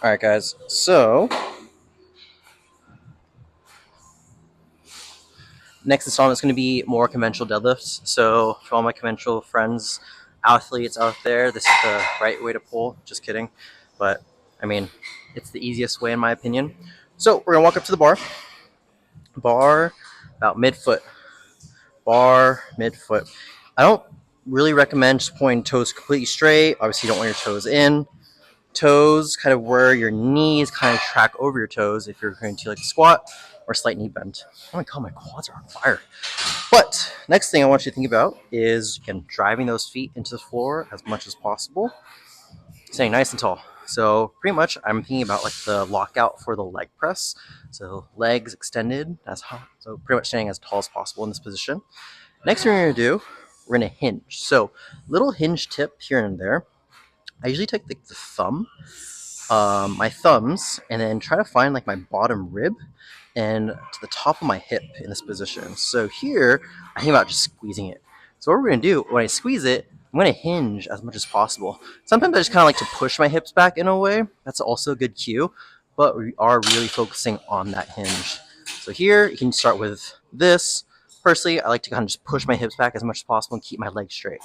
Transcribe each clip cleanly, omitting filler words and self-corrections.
Alright guys, so next installment is going to be more conventional deadlifts. So for all my conventional friends, athletes out there, this is the right way to pull. Just kidding. But I mean, it's the easiest way in my opinion. So we're going to walk up to the bar. Bar about mid-foot. Bar, mid-foot. I don't really recommend just pointing toes completely straight. Obviously you don't want your toes in. Toes kind of where your knees kind of track over your toes if you're going to like squat or slight knee bend. Oh my god, my quads are on fire. But next thing I want you to think about is, again, driving those feet into the floor as much as possible, staying nice and tall. So pretty much I'm thinking about like the lockout for the leg press. So legs extended as high, so pretty much staying as tall as possible in this position. Next thing we're going to do, we're going to hinge. So little hinge tip here and there. I usually take the thumb, my thumbs, and then try to find like my bottom rib and to the top of my hip in this position. So here, I think about just squeezing it. So what we're going to do, when I squeeze it, I'm going to hinge as much as possible. Sometimes I just kind of like to push my hips back in a way. That's also a good cue, but we are really focusing on that hinge. So here, you can start with this. Personally, I like to kind of just push my hips back as much as possible and keep my legs straight.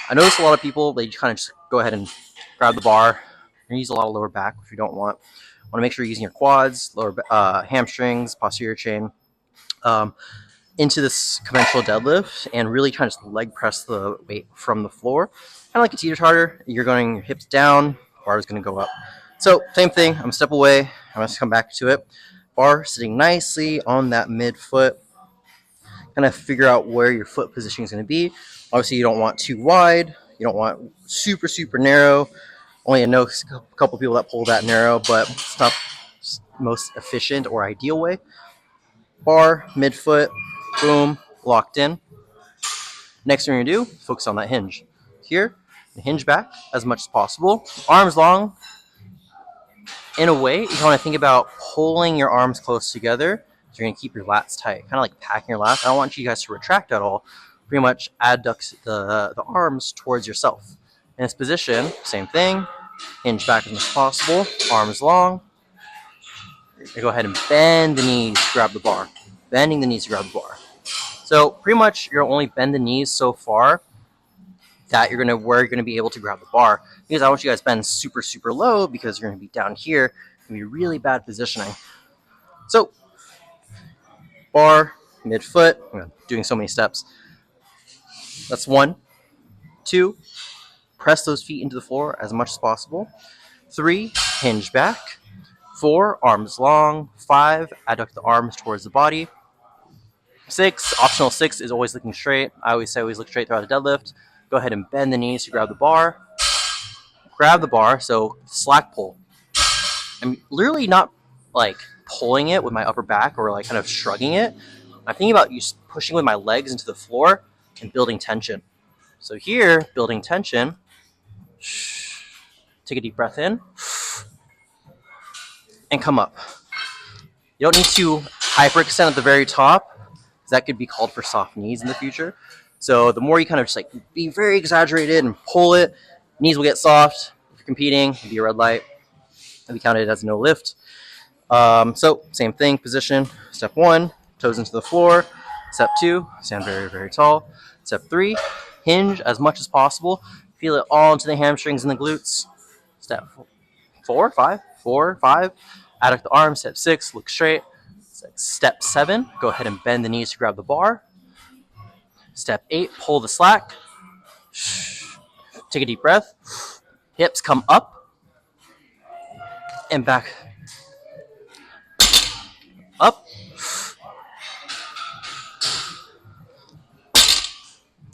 I notice a lot of people, they kind of just go ahead and grab the bar and use a lot of lower back, which you don't want. Want to make sure you're using your quads, lower hamstrings, posterior chain, into this conventional deadlift, and really trying to leg press the weight from the floor. Kind of like a teeter-totter. You're going your hips down, bar is going to go up. So same thing. I'm going to step away. I'm going to come back to it. Bar sitting nicely on that mid-foot. Kind of figure out where your foot position is going to be. Obviously, you don't want too wide. You don't want super, super narrow. Only I know a couple people that pull that narrow, but it's not the most efficient or ideal way. Bar, midfoot, boom, locked in. Next thing you're going to do, focus on that hinge. Here, hinge back as much as possible. Arms long. In a way, you want to think about pulling your arms close together. So you're going to keep your lats tight, kind of like packing your lats. I don't want you guys to retract at all. Pretty much adduct the arms towards yourself. In this position, same thing. Hinge back as much as possible. Arms long. You go ahead and bend the knees to grab the bar. Bending the knees to grab the bar. So pretty much you'll only bend the knees so far that you're gonna be able to grab the bar. Because I want you guys to bend super, super low because you're gonna be down here. It's gonna be really bad positioning. So bar, midfoot, I'm doing so many steps. That's 1. 2, press those feet into the floor as much as possible. 3, hinge back. 4, arms long. 5, adduct the arms towards the body. 6, optional 6 is always looking straight. I always say always look straight throughout the deadlift. Go ahead and bend the knees to grab the bar. Grab the bar, so slack pull. I'm literally not like pulling it with my upper back or like kind of shrugging it. I'm thinking about pushing with my legs into the floor and building tension. So here, building tension. Take a deep breath in and come up. You don't need to hyperextend at the very top, because that could be called for soft knees in the future. So the more you kind of just like be very exaggerated and pull it, knees will get soft. If you're competing, it'll be a red light. It'll be counted as no lift. So same thing, position. Step 1, toes into the floor. Step 2, stand very, very tall. Step 3, hinge as much as possible. Feel it all into the hamstrings and the glutes. Step 4, 5, adduct the arms. Step 6, look straight. Step 7, go ahead and bend the knees to grab the bar. Step 8, pull the slack. Take a deep breath. Hips come up and back. Up.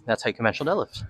That's how you conventional deadlift.